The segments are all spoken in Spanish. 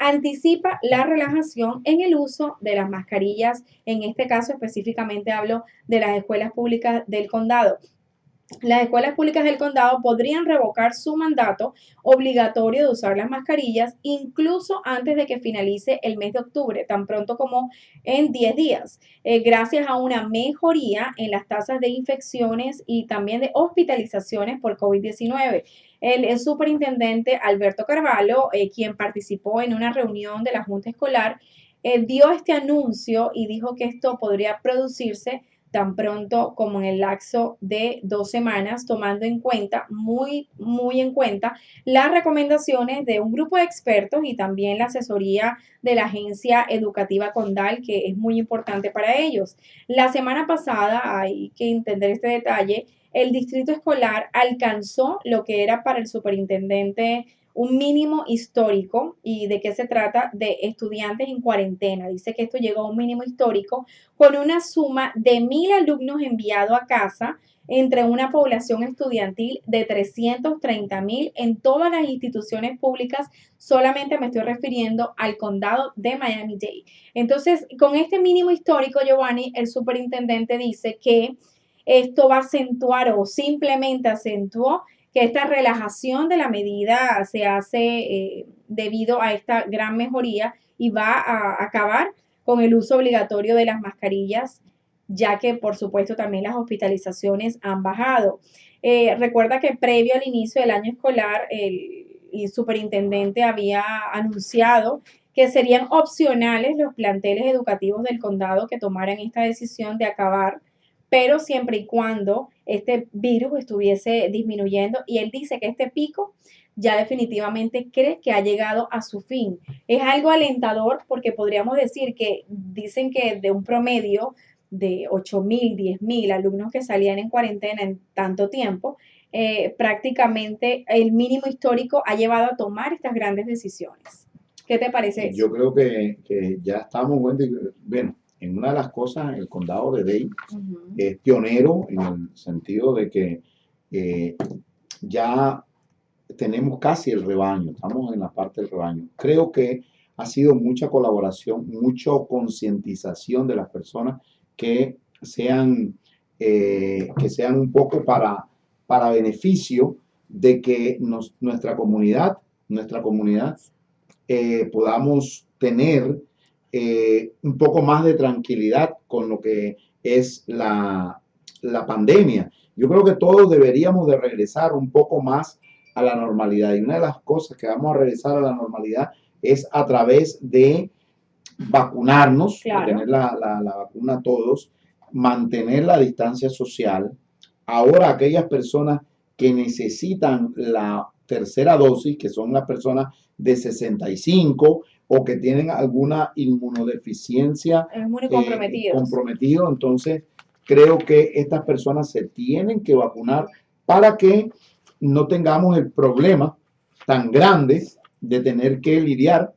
anticipa la relajación en el uso de las mascarillas. En este caso específicamente hablo de las escuelas públicas del condado. Las escuelas públicas del condado podrían revocar su mandato obligatorio de usar las mascarillas incluso antes de que finalice el mes de octubre, tan pronto como en 10 días, gracias a una mejoría en las tasas de infecciones y también de hospitalizaciones por COVID-19. El superintendente Alberto Carvalho, quien participó en una reunión de la Junta Escolar, dio este anuncio y dijo que esto podría producirse tan pronto como en el lapso de 2 semanas, tomando en cuenta, muy en cuenta, las recomendaciones de un grupo de expertos y también la asesoría de la agencia educativa Condal, que es muy importante para ellos. La semana pasada, hay que entender este detalle, el distrito escolar alcanzó lo que era para el superintendente un mínimo histórico. ¿Y de qué se trata? De estudiantes en cuarentena. Dice que esto llegó a un mínimo histórico con una suma de 1,000 alumnos enviados a casa entre una población estudiantil de 330,000 en todas las instituciones públicas. Solamente me estoy refiriendo al condado de Miami-Dade. Entonces, con este mínimo histórico, Giovanni, el superintendente dice que esto va a acentuar o simplemente acentuó que esta relajación de la medida se hace debido a esta gran mejoría y va a acabar con el uso obligatorio de las mascarillas, ya que por supuesto también las hospitalizaciones han bajado. Recuerda que previo al inicio del año escolar, el superintendente había anunciado que serían opcionales los planteles educativos del condado que tomaran esta decisión de acabar, pero siempre y cuando este virus estuviese disminuyendo, y él dice que este pico ya definitivamente cree que ha llegado a su fin. Es algo alentador porque podríamos decir que dicen que de un promedio de 8,000, 10,000 alumnos que salían en cuarentena en tanto tiempo, prácticamente el mínimo histórico ha llevado a tomar estas grandes decisiones. ¿Qué te parece eso? Yo creo que ya estamos, Wendy, bueno, en una de las cosas, el condado de Dade Ujú. es pionero en el sentido de que eh, ya tenemos casi el rebaño, estamos en la parte del rebaño. Creo que ha sido mucha colaboración, mucha concientización de las personas que que sean un poco para beneficio de que nuestra comunidad podamos tener un poco más de tranquilidad con lo que es la pandemia. Yo creo que todos deberíamos de regresar un poco más a la normalidad. Y una de las cosas que vamos a regresar a la normalidad es a través de vacunarnos, de Claro. tener la vacuna todos, mantener la distancia social. Ahora aquellas personas que necesitan la tercera dosis, que son las personas de 65 o que tienen alguna inmunodeficiencia Es muy comprometidos. comprometido, entonces creo que estas personas se tienen que vacunar para que no tengamos el problema tan grande de tener que lidiar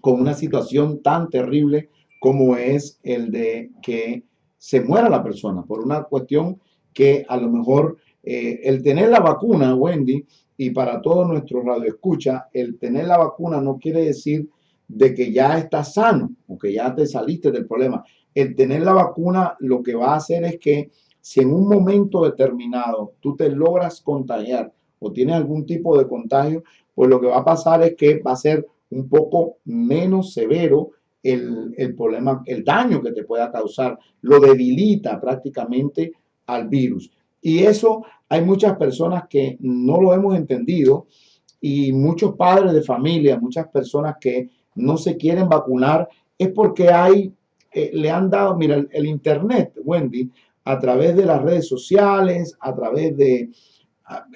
con una situación tan terrible como es el de que se muera la persona por una cuestión que a lo mejor el tener la vacuna, Wendy, y para todos nuestros radioescuchas, el tener la vacuna no quiere decir de que ya estás sano o que ya te saliste del problema. El tener la vacuna lo que va a hacer es que si en un momento determinado tú te logras contagiar o tienes algún tipo de contagio, pues lo que va a pasar es que va a ser un poco menos severo el problema, el daño que te pueda causar, lo debilita prácticamente al virus. Y eso hay muchas personas que no lo hemos entendido y muchos padres de familia, muchas personas que no se quieren vacunar, es porque le han dado, mira, el Internet, Wendy, a través de las redes sociales, a través de,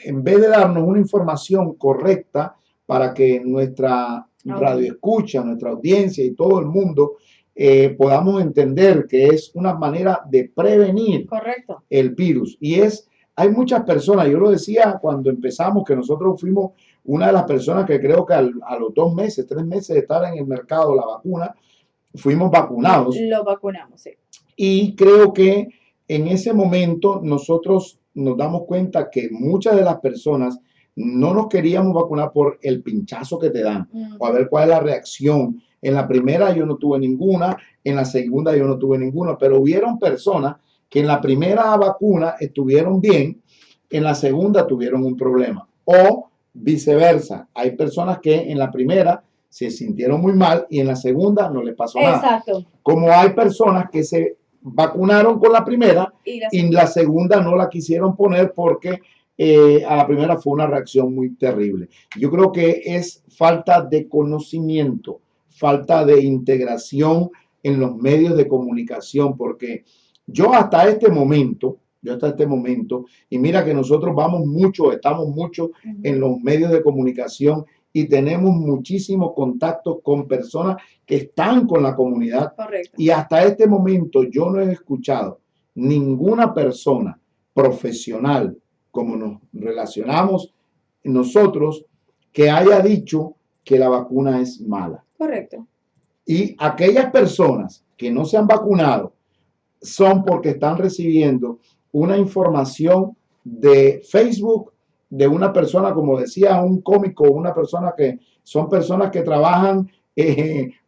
en vez de darnos una información correcta para que nuestra radio escucha, nuestra audiencia y todo el mundo podamos entender que es una manera de prevenir Correcto. el virus. Hay muchas personas, yo lo decía cuando empezamos, que nosotros fuimos una de las personas que creo que a los 2 meses, 3 meses de estar en el mercado la vacuna, fuimos vacunados. Lo vacunamos, sí. Y creo que en ese momento nosotros nos damos cuenta que muchas de las personas no nos queríamos vacunar por el pinchazo que te dan, o a ver cuál es la reacción. En la primera yo no tuve ninguna, en la segunda yo no tuve ninguna, pero hubieron personas que en la primera vacuna estuvieron bien, en la segunda tuvieron un problema. O viceversa, hay personas que en la primera se sintieron muy mal y en la segunda no les pasó nada. Exacto. Como hay personas que se vacunaron con la primera y la segunda no la quisieron poner porque a la primera fue una reacción muy terrible. Yo creo que es falta de conocimiento, falta de integración en los medios de comunicación, porque yo hasta este momento, y mira que nosotros vamos mucho, estamos mucho en los medios de comunicación y tenemos muchísimos contactos con personas que están con la comunidad. Correcto. Y hasta este momento yo no he escuchado ninguna persona profesional, como nos relacionamos nosotros, que haya dicho que la vacuna es mala. Correcto. Y aquellas personas que no se han vacunado son porque están recibiendo una información de Facebook de una persona, como decía un cómico, una persona que son personas que trabajan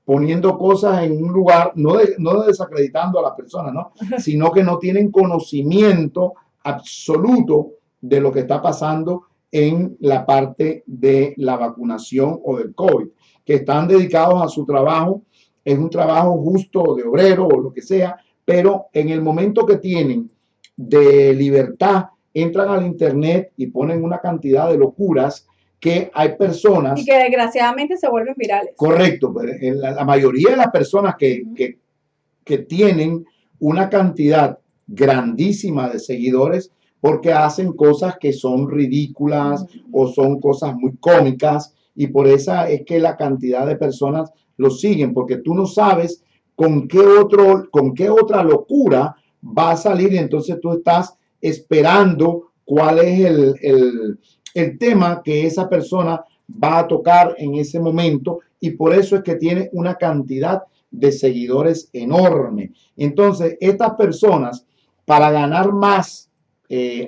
poniendo cosas en un lugar, no desacreditando a la persona, ¿no? Sino que no tienen conocimiento absoluto de lo que está pasando en la parte de la vacunación o del COVID, que están dedicados a su trabajo, es un trabajo justo de obrero o lo que sea, pero en el momento que tienen de libertad, entran al internet y ponen una cantidad de locuras que hay personas... Y que desgraciadamente se vuelven virales. Correcto, pero la mayoría de las personas que tienen una cantidad grandísima de seguidores porque hacen cosas que son ridículas o son cosas muy cómicas y por eso es que la cantidad de personas lo siguen, porque tú no sabes con qué otra locura va a salir y entonces tú estás esperando cuál es el tema que esa persona va a tocar en ese momento y por eso es que tiene una cantidad de seguidores enorme. Entonces, estas personas, para ganar más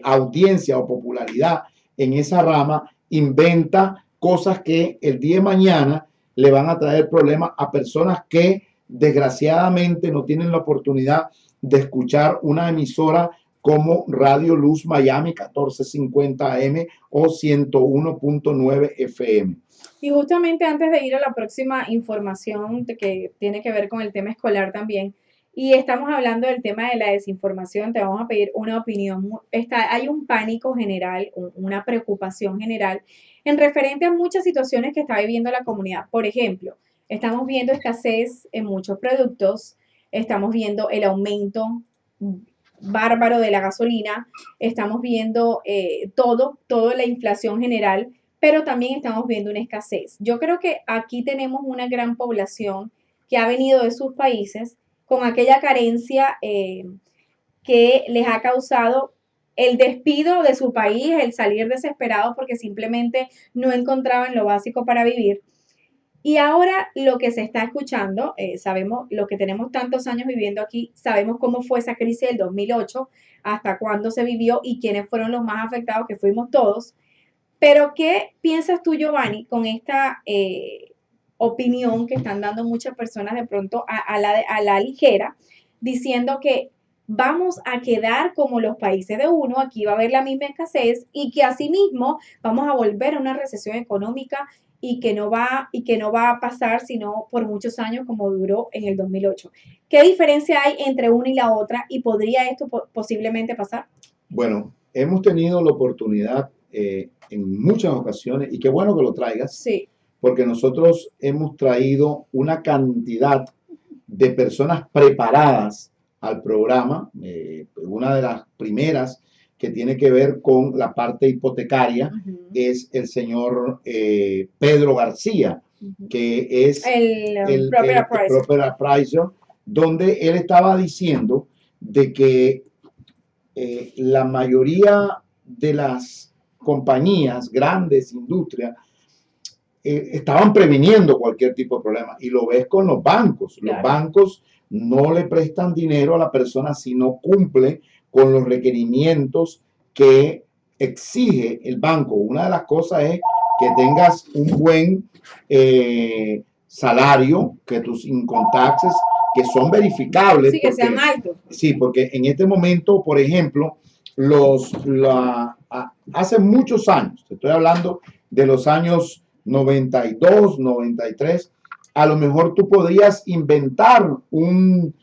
audiencia o popularidad en esa rama, inventa cosas que el día de mañana le van a traer problemas a personas que desgraciadamente no tienen la oportunidad de escuchar una emisora como Radio Luz Miami 1450 AM o 101.9 FM. Y justamente antes de ir a la próxima información que tiene que ver con el tema escolar también, y estamos hablando del tema de la desinformación, te vamos a pedir una opinión. Hay un pánico general, una preocupación general en referente a muchas situaciones que está viviendo la comunidad. Por ejemplo, estamos viendo escasez en muchos productos, estamos viendo el aumento bárbaro de la gasolina, estamos viendo toda la inflación general, pero también estamos viendo una escasez. Yo creo que aquí tenemos una gran población que ha venido de sus países con aquella carencia que les ha causado el despido de su país, el salir desesperados porque simplemente no encontraban lo básico para vivir. Y ahora lo que se está escuchando, sabemos, lo que tenemos tantos años viviendo aquí, sabemos cómo fue esa crisis del 2008, hasta cuándo se vivió y quiénes fueron los más afectados, que fuimos todos. Pero, ¿qué piensas tú, Giovanni, con esta opinión que están dando muchas personas de pronto a la ligera, diciendo que vamos a quedar como los países de uno, aquí va a haber la misma escasez y que asimismo vamos a volver a una recesión económica y que no va a pasar sino por muchos años como duró en el 2008? ¿Qué diferencia hay entre una y la otra y podría esto posiblemente pasar? Bueno, hemos tenido la oportunidad en muchas ocasiones, y qué bueno que lo traigas, sí, porque nosotros hemos traído una cantidad de personas preparadas al programa, una de las primeras que tiene que ver con la parte hipotecaria es el señor Pedro García, que es el Proper Appraiser, donde él estaba diciendo de que la mayoría de las compañías, grandes industrias, estaban previniendo cualquier tipo de problema. Y lo ves con los bancos. Claro. Los bancos no le prestan dinero a la persona si no cumple con los requerimientos que exige el banco, una de las cosas es que tengas un buen salario, que tus income taxes, que son verificables. Sí, que sean altos. Sí, porque en este momento, por ejemplo, hace muchos años, te estoy hablando de los años 92, 93, a lo mejor tú podrías inventar un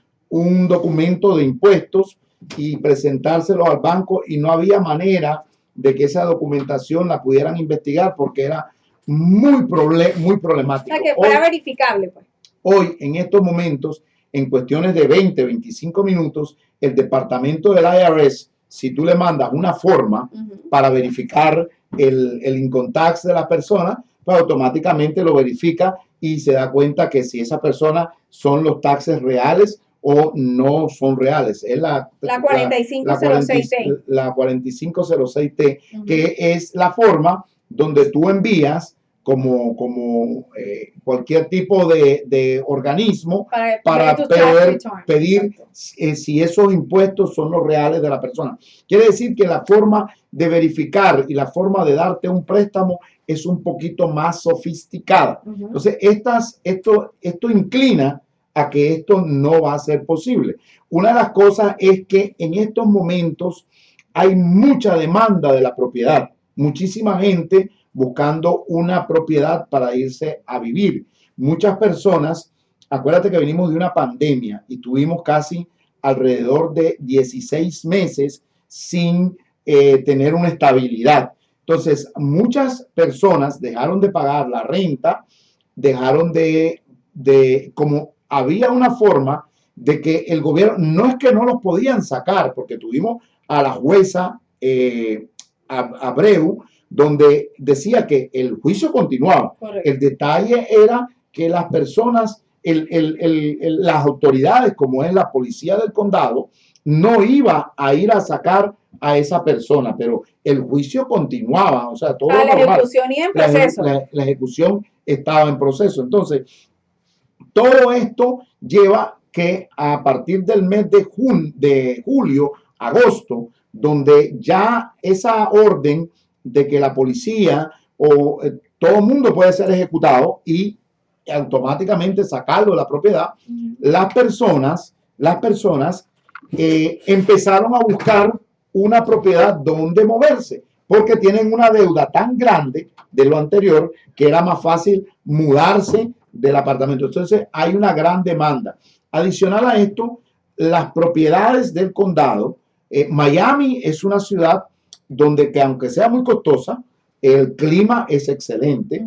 documento de impuestos y presentárselo al banco y no había manera de que esa documentación la pudieran investigar porque era muy problemático. O sea, que fuera verificable, pues. Hoy, en estos momentos, en cuestiones de 20, 25 minutos, el departamento del IRS, si tú le mandas una forma para verificar el income tax de la persona, pues automáticamente lo verifica y se da cuenta que si esa persona son los taxes reales o no son reales. Es la 4506T. La 4506T, que es la forma donde tú envías como cualquier tipo de organismo para pedir si esos impuestos son los reales de la persona. Quiere decir que la forma de verificar y la forma de darte un préstamo es un poquito más sofisticada. Entonces, esto inclina a que esto no va a ser posible. Una de las cosas es que en estos momentos hay mucha demanda de la propiedad, muchísima gente buscando una propiedad para irse a vivir. Muchas personas, acuérdate que venimos de una pandemia y tuvimos casi alrededor de 16 meses sin tener una estabilidad. Entonces, muchas personas dejaron de pagar la renta, dejaron como había una forma de que el gobierno, no es que no los podían sacar, porque tuvimos a la jueza Abreu, donde decía que el juicio continuaba. Correcto. El detalle era que las personas, las autoridades, como es la policía del condado, no iba a ir a sacar a esa persona, pero el juicio continuaba, o sea, todo la ejecución iba en proceso. La ejecución estaba en proceso. Entonces, todo esto lleva que a partir del mes de julio, agosto, donde ya esa orden de que la policía o todo el mundo puede ser ejecutado y automáticamente sacarlo de la propiedad, las personas empezaron a buscar una propiedad donde moverse, porque tienen una deuda tan grande de lo anterior que era más fácil mudarse del apartamento. Entonces hay una gran demanda. Adicional a esto, las propiedades del condado, Miami es una ciudad donde que aunque sea muy costosa, el clima es excelente,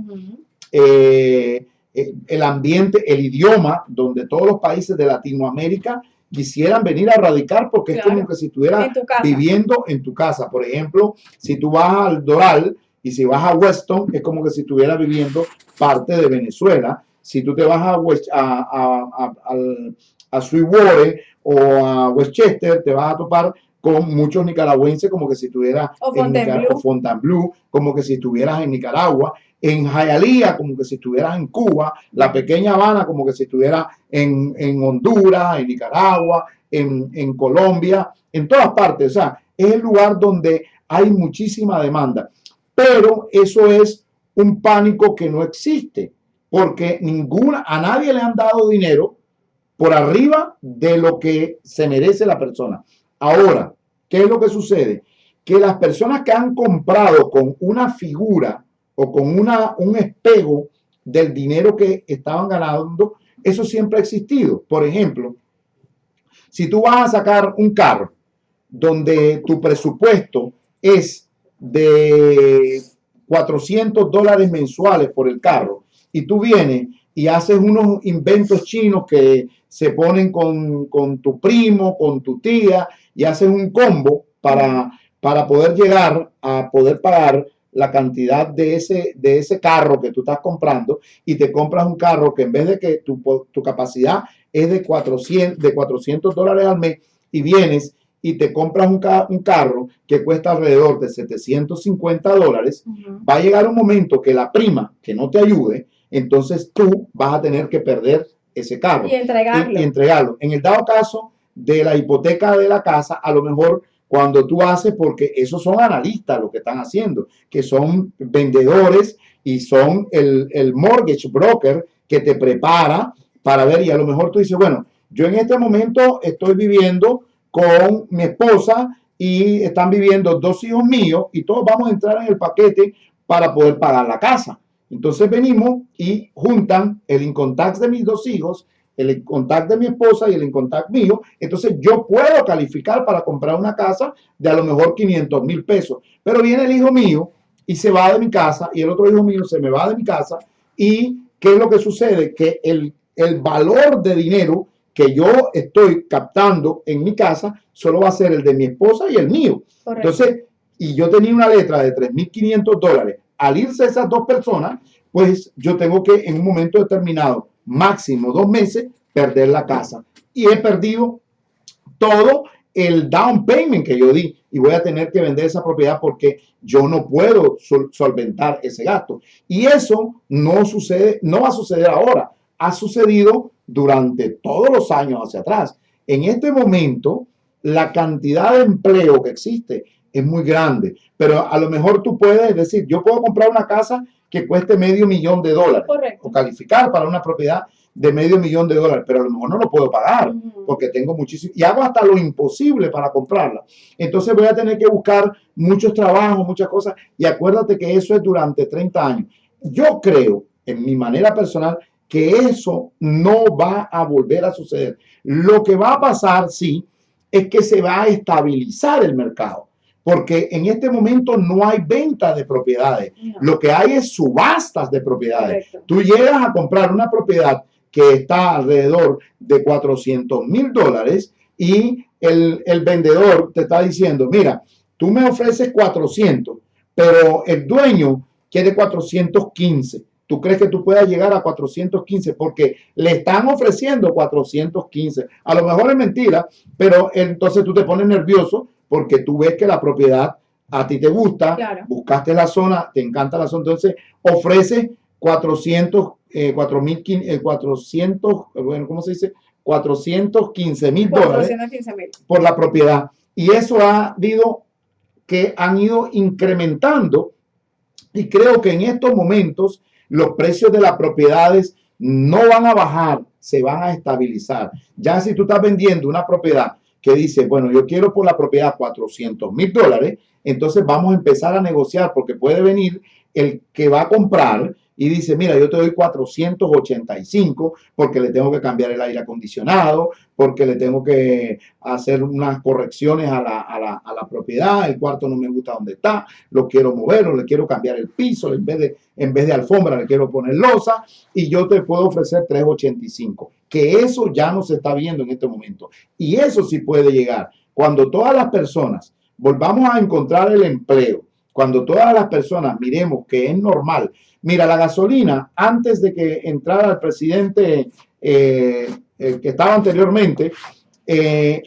el ambiente, el idioma, donde todos los países de Latinoamérica quisieran venir a radicar porque claro, es como que si estuvieras viviendo en tu casa. Por ejemplo, si tú vas al Doral y si vas a Weston, es como que si estuvieras viviendo parte de Venezuela. Si tú te vas a Sweetwater o a Westchester, te vas a topar con muchos nicaragüenses como que si estuvieras en Fontainebleau, como que si estuvieras en Nicaragua, en Hialeah como que si estuvieras en Cuba, la pequeña Habana como que si estuvieras en Honduras, en Nicaragua, en Colombia, en todas partes. O sea, es el lugar donde hay muchísima demanda, pero eso es un pánico que no existe, porque a nadie le han dado dinero por arriba de lo que se merece la persona. Ahora, ¿qué es lo que sucede? Que las personas que han comprado con una figura o con un espejo del dinero que estaban ganando, eso siempre ha existido. Por ejemplo, si tú vas a sacar un carro donde tu presupuesto es de $400 mensuales por el carro y tú vienes y haces unos inventos chinos que se ponen con tu primo, con tu tía y haces un combo para poder llegar a poder pagar la cantidad de ese carro que tú estás comprando y te compras un carro que en vez de que tu capacidad es de $400 al mes y vienes y te compras un carro que cuesta alrededor de $750, va a llegar un momento que la prima que no te ayude, entonces tú vas a tener que perder ese carro y entregarlo. Y entregarlo. En el dado caso de la hipoteca de la casa, a lo mejor cuando tú haces, porque esos son analistas lo que están haciendo, que son vendedores y son el mortgage broker que te prepara para ver, y a lo mejor tú dices, bueno, yo en este momento estoy viviendo con mi esposa y están viviendo 2 hijos míos y todos vamos a entrar en el paquete para poder pagar la casa. Entonces venimos y juntan el income tax de mis 2 hijos, el income tax de mi esposa y el income tax mío. Entonces yo puedo calificar para comprar una casa de a lo mejor 500,000 pesos. Pero viene el hijo mío y se va de mi casa y el otro hijo mío se me va de mi casa. ¿Y qué es lo que sucede? Que el valor de dinero que yo estoy captando en mi casa solo va a ser el de mi esposa y el mío. Correcto. Entonces, y yo tenía una letra de $3,500. Al irse esas 2 personas, pues yo tengo que en un momento determinado, máximo 2 meses, perder la casa. Y he perdido todo el down payment que yo di y voy a tener que vender esa propiedad porque yo no puedo solventar ese gasto. Y eso no sucede, no va a suceder ahora. Ha sucedido durante todos los años hacia atrás. En este momento, la cantidad de empleo que existe es muy grande, pero a lo mejor tú puedes decir, yo puedo comprar una casa que cueste $500,000. Correcto. O calificar para una propiedad de $500,000, pero a lo mejor no lo puedo pagar porque tengo muchísimo y hago hasta lo imposible para comprarla. Entonces voy a tener que buscar muchos trabajos, muchas cosas, y acuérdate que eso es durante 30 años. Yo creo, en mi manera personal, que eso no va a volver a suceder. Lo que va a pasar, sí, es que se va a estabilizar el mercado, porque en este momento no hay venta de propiedades. No. Lo que hay es subastas de propiedades. Correcto. Tú llegas a comprar una propiedad que está alrededor de $400,000 y el vendedor te está diciendo, mira, tú me ofreces 400, pero el dueño quiere 415. ¿Tú crees que tú puedas llegar a 415? Porque le están ofreciendo 415. A lo mejor es mentira, pero entonces tú te pones nervioso porque tú ves que la propiedad a ti te gusta, claro. Buscaste la zona, te encanta la zona, entonces ofrece 415,000 por la propiedad. Y eso ha habido que han ido incrementando y creo que en estos momentos los precios de las propiedades no van a bajar, se van a estabilizar. Ya si tú estás vendiendo una propiedad que dice, bueno, yo quiero por la propiedad $400,000, entonces vamos a empezar a negociar porque puede venir el que va a comprar y dice, mira, yo te doy 485 porque le tengo que cambiar el aire acondicionado, porque le tengo que hacer unas correcciones a la propiedad, el cuarto no me gusta donde está, lo quiero mover o le quiero cambiar el piso, en vez de alfombra le quiero poner losa y yo te puedo ofrecer 385, que eso ya no se está viendo en este momento. Y eso sí puede llegar. Cuando todas las personas volvamos a encontrar el empleo, cuando todas las personas miremos que es normal. Mira, la gasolina, antes de que entrara el presidente que estaba anteriormente,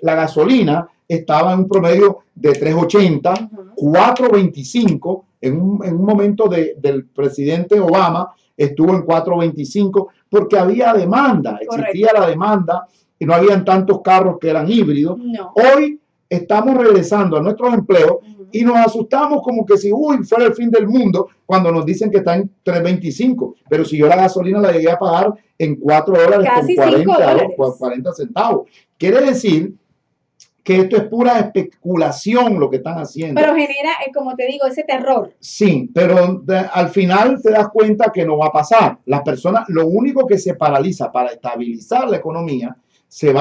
la gasolina estaba en un promedio de 3.80, 4.25. En un momento del presidente Obama estuvo en 4.25 porque había demanda, existía la demanda y no habían tantos carros que eran híbridos. No. Hoy estamos regresando a nuestros empleos y nos asustamos como que si fuera el fin del mundo cuando nos dicen que está en 3.25, pero si yo la gasolina la llegué a pagar en $4 casi con 40 centavos. Quiere decir que esto es pura especulación lo que están haciendo. Pero genera, como te digo, ese terror. Sí, pero al final te das cuenta que no va a pasar. Las personas, lo único que se paraliza para estabilizar la economía, se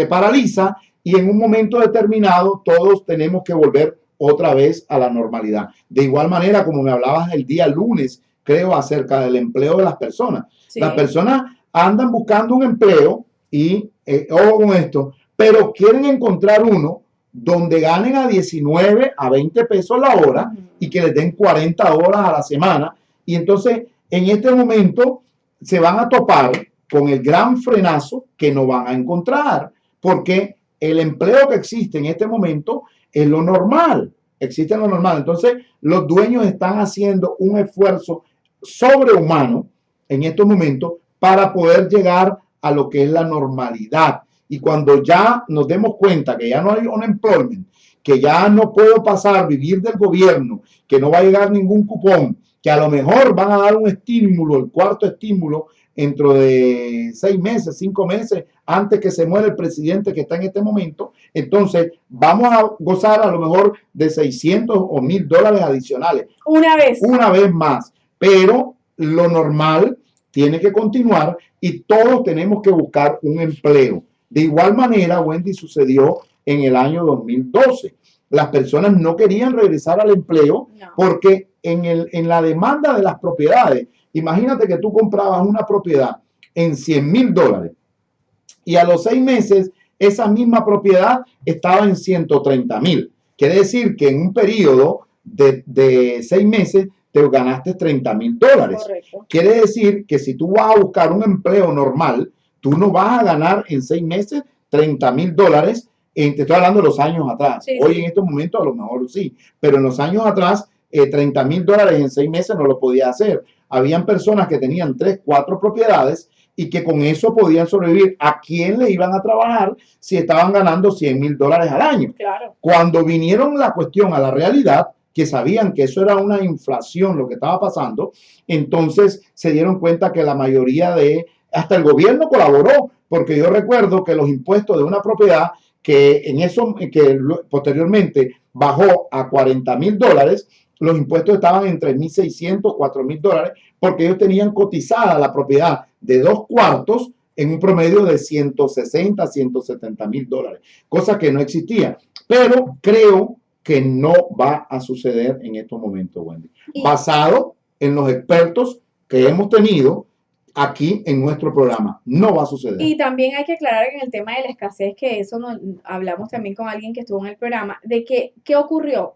paraliza y en un momento determinado todos tenemos que volver otra vez a la normalidad. De igual manera, como me hablabas el día lunes, creo, acerca del empleo de las personas. Sí. Las personas andan buscando un empleo y, ojo con esto, pero quieren encontrar uno donde ganen a 19 a 20 pesos la hora y que les den 40 horas a la semana. Y entonces, en este momento, se van a topar con el gran frenazo que no van a encontrar, porque el empleo que existe en este momento es lo normal, existe lo normal. Entonces, los dueños están haciendo un esfuerzo sobrehumano en estos momentos para poder llegar a lo que es la normalidad. Y cuando ya nos demos cuenta que ya no hay unemployment, que ya no puedo pasar, vivir del gobierno, que no va a llegar ningún cupón, que a lo mejor van a dar un estímulo, el cuarto estímulo, dentro de 6 meses, 5 meses, antes que se muera el presidente que está en este momento, entonces vamos a gozar a lo mejor de 600 o 1000 dólares adicionales. Una vez más. Pero lo normal tiene que continuar y todos tenemos que buscar un empleo. De igual manera, Wendy, sucedió en el año 2012. Las personas no querían regresar al empleo porque en la demanda de las propiedades, imagínate que tú comprabas una propiedad en 100,000 dólares y a los 6 meses esa misma propiedad estaba en 130,000. Quiere decir que en un periodo de 6 meses te ganaste 30,000 dólares. Correcto. Quiere decir que si tú vas a buscar un empleo normal, tú no vas a ganar en 6 meses 30,000 dólares. Te estoy hablando de los años atrás. Sí, Hoy sí. en estos momentos a lo mejor sí, pero en los años atrás 30,000 dólares en 6 meses no lo podía hacer. Habían personas que tenían 3, 4 propiedades y que con eso podían sobrevivir. ¿A quién le iban a trabajar si estaban ganando 100,000 dólares al año? Claro. Cuando vinieron la cuestión a la realidad, que sabían que eso era una inflación lo que estaba pasando, entonces se dieron cuenta que la mayoría hasta el gobierno colaboró, porque yo recuerdo que los impuestos de una propiedad que posteriormente bajó a 40,000 dólares, los impuestos estaban en 3,600, 4,000 dólares, porque ellos tenían cotizada la propiedad de 2 cuartos en un promedio de 160, 170,000 dólares, cosa que no existía. Pero creo que no va a suceder en estos momentos, Wendy. Basado en los expertos que hemos tenido aquí en nuestro programa, no va a suceder. Y también hay que aclarar en el tema de la escasez, que eso hablamos también con alguien que estuvo en el programa, de que, ¿qué ocurrió?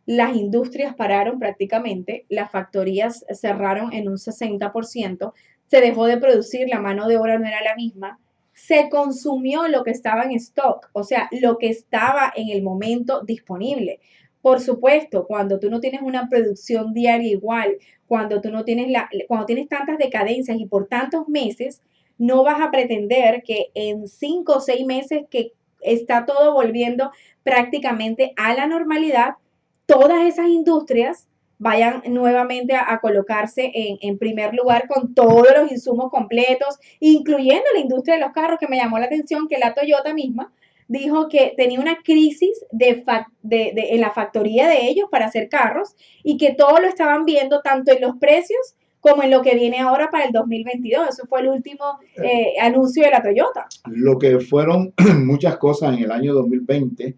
Las industrias pararon prácticamente, las factorías cerraron en un 60%, se dejó de producir, la mano de obra no era la misma, se consumió lo que estaba en stock, o sea, lo que estaba en el momento disponible. Por supuesto, cuando tú no tienes una producción diaria igual, cuando tú no tienes cuando tienes tantas decadencias y por tantos meses, no vas a pretender que en 5 o 6 meses que está todo volviendo prácticamente a la normalidad, todas esas industrias vayan nuevamente a colocarse en primer lugar con todos los insumos completos, incluyendo la industria de los carros, que me llamó la atención que la Toyota misma dijo que tenía una crisis en la factoría de ellos para hacer carros y que todo lo estaban viendo tanto en los precios como en lo que viene ahora para el 2022. Eso fue el último anuncio de la Toyota. Lo que fueron muchas cosas en el año 2020,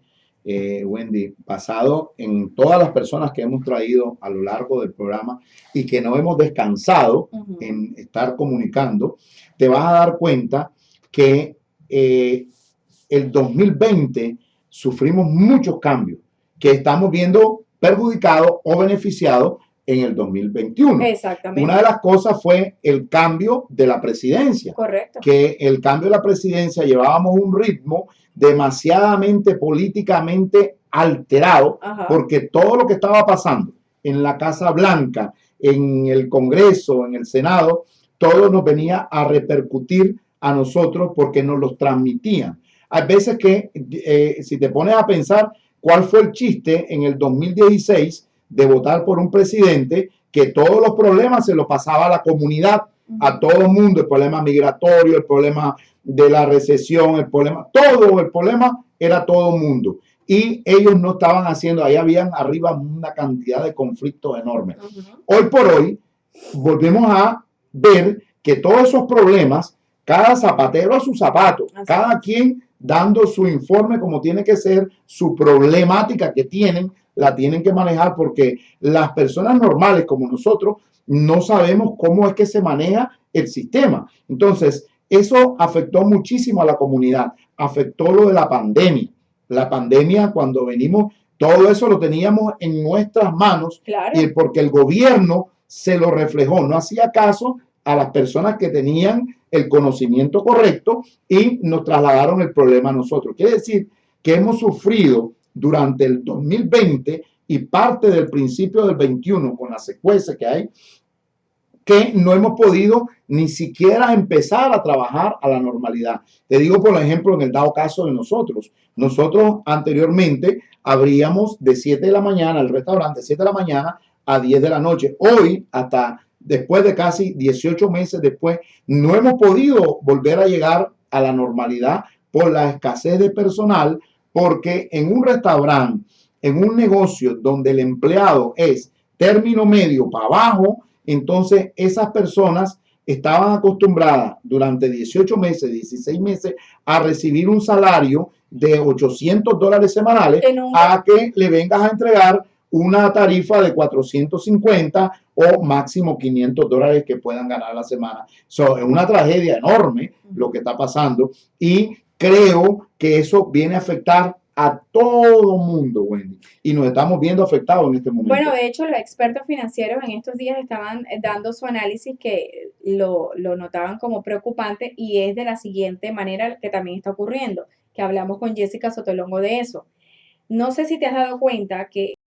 Wendy, basado en todas las personas que hemos traído a lo largo del programa y que no hemos descansado en estar comunicando, te vas a dar cuenta que el 2020 sufrimos muchos cambios que estamos viendo perjudicados o beneficiados en el 2021. Exactamente. Una de las cosas fue el cambio de la presidencia. Correcto. Que el cambio de la presidencia llevábamos un ritmo demasiadamente políticamente alterado, porque todo lo que estaba pasando en la Casa Blanca, en el Congreso, en el Senado, todo nos venía a repercutir a nosotros porque nos los transmitían. Hay veces que, si te pones a pensar cuál fue el chiste en el 2016 de votar por un presidente que todos los problemas se los pasaba a la comunidad, a todo el mundo, el problema migratorio, el problema de la recesión, el problema era todo el mundo. Y ellos no estaban haciendo, ahí habían arriba una cantidad de conflictos enormes. Hoy por hoy, volvemos a ver que todos esos problemas, cada zapatero a su zapato, cada quien dando su informe como tiene que ser, su problemática que tienen, la tienen que manejar, porque las personas normales como nosotros no sabemos cómo es que se maneja el sistema. Entonces, eso afectó muchísimo a la comunidad, afectó lo de la pandemia. La pandemia, cuando venimos, todo eso lo teníamos en nuestras manos, claro. Y porque el gobierno se lo reflejó, no hacía caso a las personas que tenían el conocimiento correcto y nos trasladaron el problema a nosotros. Quiere decir que hemos sufrido durante el 2020 y parte del principio del 21 con las secuencias que hay, que no hemos podido ni siquiera empezar a trabajar a la normalidad. Te digo, por ejemplo, en el dado caso de nosotros. Nosotros anteriormente abríamos de 7 de la mañana, el restaurante, 7 de la mañana a 10 de la noche. Hoy, hasta después de casi 18 meses después, no hemos podido volver a llegar a la normalidad por la escasez de personal, porque en un restaurante, en un negocio donde el empleado es término medio para abajo, entonces esas personas estaban acostumbradas durante 18 meses, 16 meses a recibir un salario de $800 semanales a que le vengas a entregar una tarifa de 450 o máximo $500 que puedan ganar a la semana. Es una tragedia enorme lo que está pasando y creo que eso viene a afectar a todo mundo, Wendy, y nos estamos viendo afectados en este momento. Bueno, de hecho, los expertos financieros en estos días estaban dando su análisis que lo notaban como preocupante y es de la siguiente manera que también está ocurriendo, que hablamos con Jessica Sotolongo de eso. No sé si te has dado cuenta que